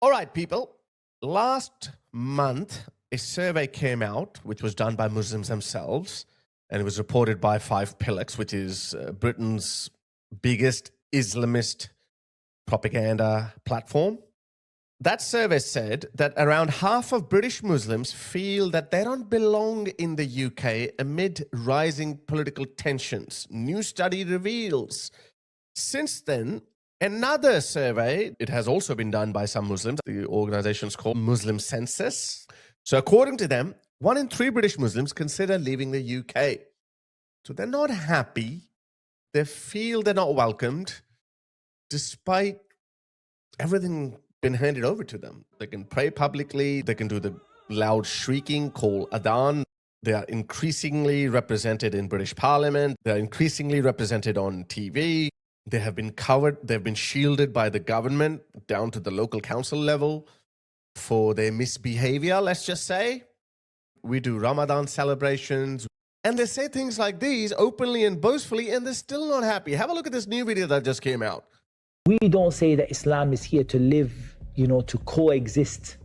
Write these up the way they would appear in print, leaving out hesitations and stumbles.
All right, people. Last month, a survey came out, which was done by Muslims themselves, and it was reported by 5pillars, which is Britain's biggest Islamist propaganda platform. That survey said that around half of British Muslims feel that they don't belong in the UK amid rising political tensions. New study reveals. Since then, another survey, it has also been done by some Muslims. The organization is called Muslim Census. So according to them, 1 in 3 British Muslims consider leaving the UK. So they're not happy. They feel they're not welcomed, despite everything been handed over to them. They can pray publicly. They can do the loud shrieking called adhan. They are increasingly represented in British Parliament. They're increasingly represented on TV. They have been covered. They've been shielded by the government down to the local council level for their misbehavior, let's just say. We do Ramadan celebrations. And they say things like these openly and boastfully, and they're still not happy. Have a look at this new video that just came out. We don't say that Islam is here to live, to coexist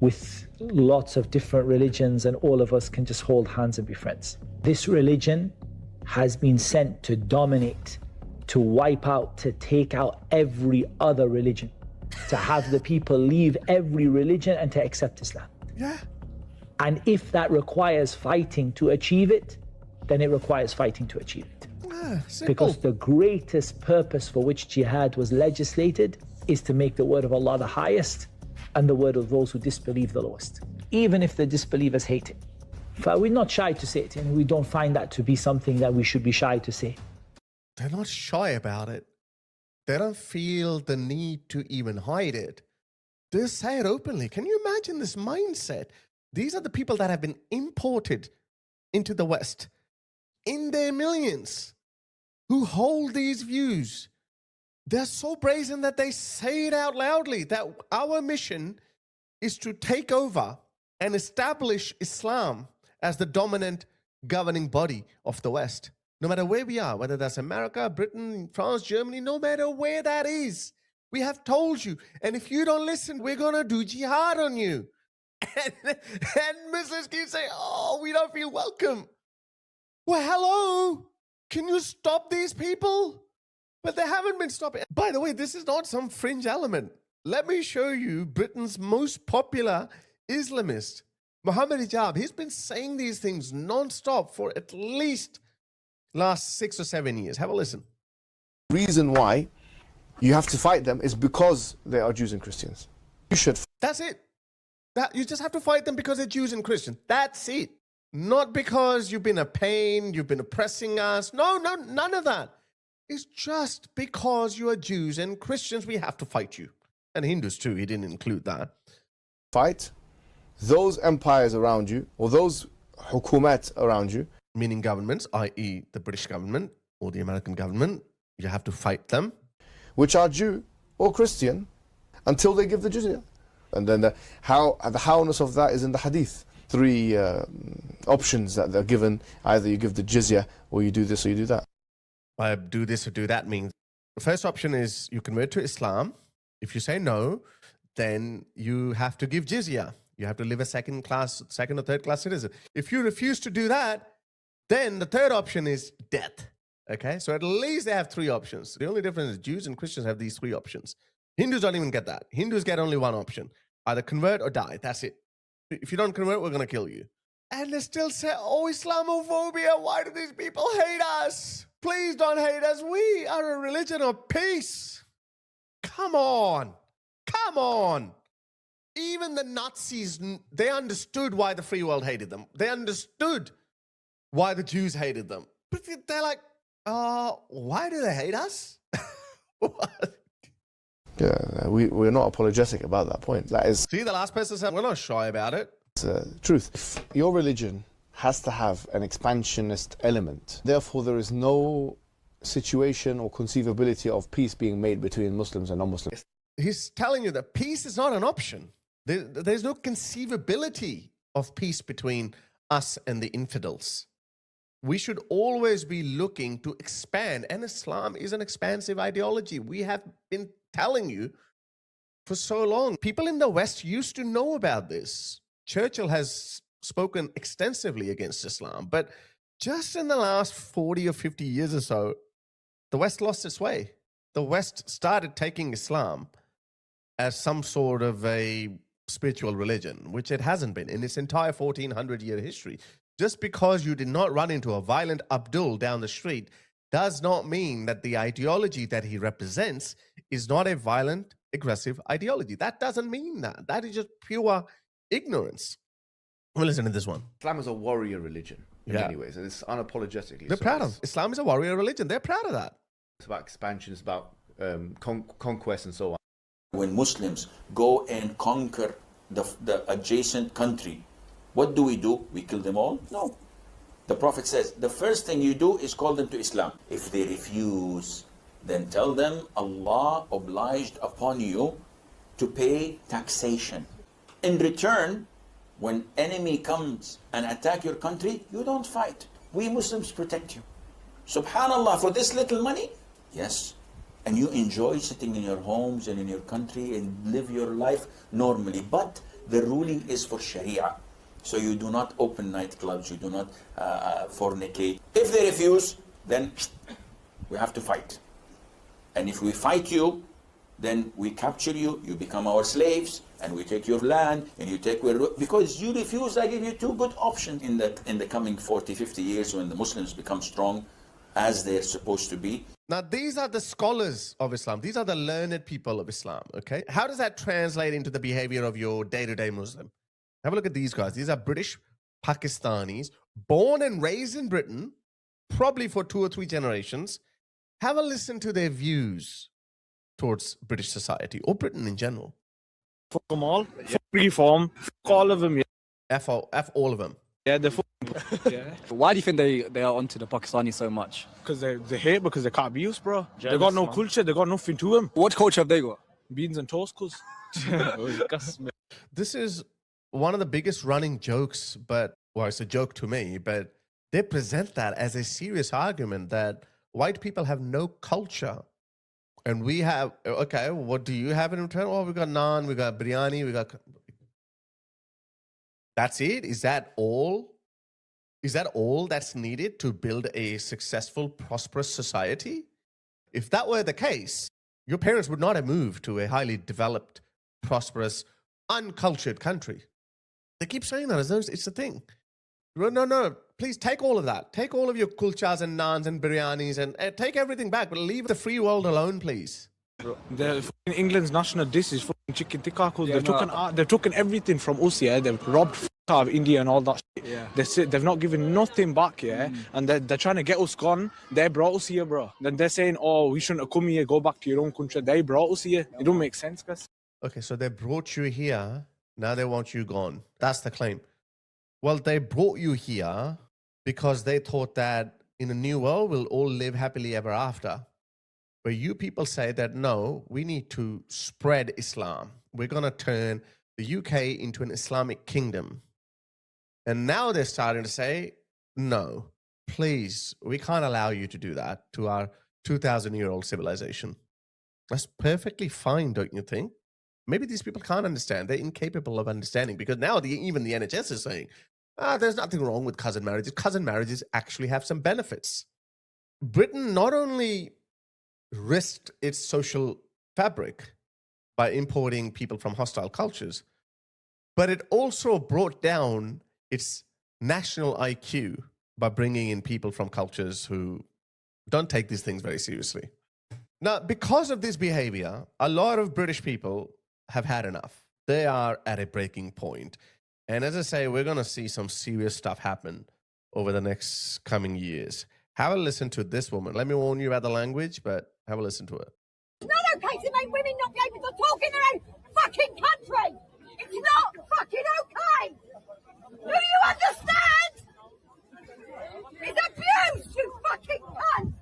with lots of different religions and all of us can just hold hands and be friends. This religion has been sent to dominate, to wipe out, to take out every other religion, to have the people leave every religion and to accept Islam. Yeah. And if that requires fighting to achieve it, then it requires fighting to achieve it. Because the greatest purpose for which jihad was legislated is to make the word of Allah the highest and the word of those who disbelieve the lowest, even if the disbelievers hate it. But we're not shy to say it, and we don't find that to be something that we should be shy to say. They're not shy about it. They don't feel the need to even hide it. They say it openly. Can you imagine this mindset? These are the people that have been imported into the West in their millions, who hold these views. They're so brazen that they say it out loudly, that our mission is to take over and establish Islam as the dominant governing body of the West. No matter where we are, whether that's America, Britain, France, Germany, no matter where that is, we have told you. And if you don't listen, we're going to do jihad on you. And Muslims keep saying, oh, we don't feel welcome. Well, hello. Can you stop these people? But they haven't been stopping. By the way, this is not some fringe element. Let me show you Britain's most popular Islamist, Muhammad Hijab. He's been saying these things non-stop for at least last 6 or 7 years. Have a listen. Reason why you have to fight them is because they are Jews and Christians. You should. That's it. You just have to fight them because they're Jews and Christians. That's it. Not because you've been a pain, you've been oppressing us. No, none of that. It's just because you are Jews and Christians, we have to fight you. And Hindus too, he didn't include that. Fight those empires around you, or those hukumat around you. Meaning governments, i.e. the British government or the American government. You have to fight them. Which are Jew or Christian until they give the jizya. And then the howness of that is in the hadith. 3 options that they're given. Either you give the jizya, or you do this, or you do that. By do this or do that means the first option is you convert to Islam. If you say no, then you have to give jizya. You have to live a second or third class citizen. If you refuse to do that, then the third option is death. Okay, so at least they have 3 options. The only difference is Jews and Christians have these 3 options. Hindus don't even get that. Hindus get only 1 option. Either convert or die. That's it. If you don't convert, we're going to kill you. And they still say, oh, Islamophobia, why do these people hate us? Please don't hate us. We are a religion of peace. Come on. Come on. Even the Nazis, they understood why the free world hated them. They understood why the Jews hated them. But they're like, why do they hate us? What? Yeah, we're not apologetic about that point. That is. See, the last person said, we're not shy about it. It's truth. If your religion has to have an expansionist element, therefore there is no situation or conceivability of peace being made between Muslims and non-Muslims. He's telling you that peace is not an option. There's no conceivability of peace between us and the infidels. We should always be looking to expand, and Islam is an expansive ideology. We have been telling you for so long. People in the West used to know about this. Churchill has spoken extensively against Islam, but just in the last 40 or 50 years or so, the West lost its way. The West started taking Islam as some sort of a spiritual religion, which it hasn't been in its entire 1400-year history. Just because you did not run into a violent Abdul down the street does not mean that the ideology that he represents is not a violent, aggressive ideology. That doesn't mean that. That is just pure ignorance. Well, listen to this one. Islam is a warrior religion in many ways, and it's unapologetically. They're proud of Islam is a warrior religion. They're proud of that. It's about expansion, it's about conquest and so on. When Muslims go and conquer the adjacent country, what do? We kill them all? No. The Prophet says, the first thing you do is call them to Islam. If they refuse, then tell them Allah obliged upon you to pay taxation. In return, when enemy comes and attack your country, you don't fight. We Muslims protect you. Subhanallah, for this little money? Yes. And you enjoy sitting in your homes and in your country and live your life normally. But the ruling is for Sharia. So you do not open nightclubs, you do not fornicate. If they refuse, then we have to fight. And if we fight you, then we capture you, you become our slaves, and we take your land, and you take because you refuse. I give you two good options in the coming 40, 50 years when the Muslims become strong as they're supposed to be. Now, these are the scholars of Islam. These are the learned people of Islam, okay? How does that translate into the behavior of your day-to-day Muslim? Have a look at these guys. These are British Pakistanis, born and raised in Britain, probably for 2 or 3 generations. Have a listen to their views towards British society or Britain in general. Fuck them all. Fuck reform. Fuck all of them. Yeah. F all of them. Yeah, they're yeah. Why do you think they are onto the Pakistanis so much? Because they hate, because they can't be used, bro. Jealous, they got no culture, they got nothing to them. What culture have they got? Beans and toast, cuz. This is one of the biggest running jokes, but, well, it's a joke to me, but they present that as a serious argument that white people have no culture. And we have, okay, what do you have in return? Oh, we got naan, we got biryani, we got... That's it? Is that all? Is that all that's needed to build a successful, prosperous society? If that were the case, your parents would not have moved to a highly developed, prosperous, uncultured country. They keep saying that as though it's a thing. No. Please take all of that. Take all of your kulchas and naans and biryanis and take everything back, but leave the free world alone, please. England's national dish is fucking chicken tikka. Yeah, they've taken everything from us, yeah. They've robbed out of India and all that shit. Yeah. They've not given nothing back, yeah. And they're trying to get us gone. They brought us here, bro. Then they're saying, oh, we shouldn't have come here, go back to your own country. They brought us here. It don't make sense, guys. Okay, so they brought you here. Now they want you gone. That's the claim. Well, they brought you here because they thought that in a new world, we'll all live happily ever after. But you people say that, no, we need to spread Islam. We're going to turn the UK into an Islamic kingdom. And now they're starting to say, no, please, we can't allow you to do that to our 2,000-year-old civilization. That's perfectly fine, don't you think? Maybe these people can't understand. They're incapable of understanding because now even the NHS is saying, there's nothing wrong with cousin marriages. Cousin marriages actually have some benefits. Britain not only risked its social fabric by importing people from hostile cultures, but it also brought down its national IQ by bringing in people from cultures who don't take these things very seriously. Now, because of this behavior, a lot of British people have had enough. They are at a breaking point. And as I say, we're going to see some serious stuff happen over the next coming years. Have a listen to this woman. Let me warn you about the language, but have a listen to it. It's not okay to make women not be able to talk in their own fucking country. It's not fucking okay. Do you understand? It's abuse, you fucking cunt.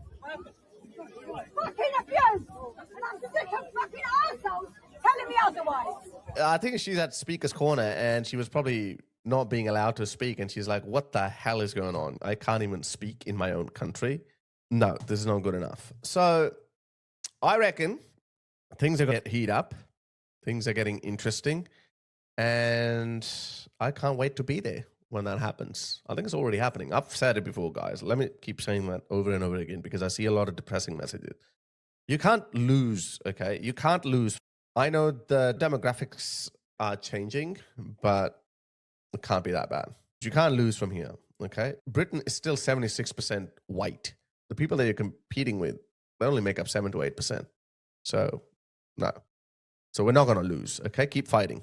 Fucking abuse. And I'm sick of fucking arseholes telling me otherwise. I think she's at Speaker's Corner and she was probably not being allowed to speak. And she's like, what the hell is going on? I can't even speak in my own country. No, this is not good enough. So I reckon things are going to heat up. Things are getting interesting. And I can't wait to be there when that happens. I think it's already happening. I've said it before, guys. Let me keep saying that over and over again because I see a lot of depressing messages. You can't lose, okay? You can't lose. I know the demographics are changing, but it can't be that bad. You can't lose from here, okay? Britain is still 76% white. The people that you're competing with, they only make up 7 to 8%. So, no. So we're not going to lose, okay? Keep fighting.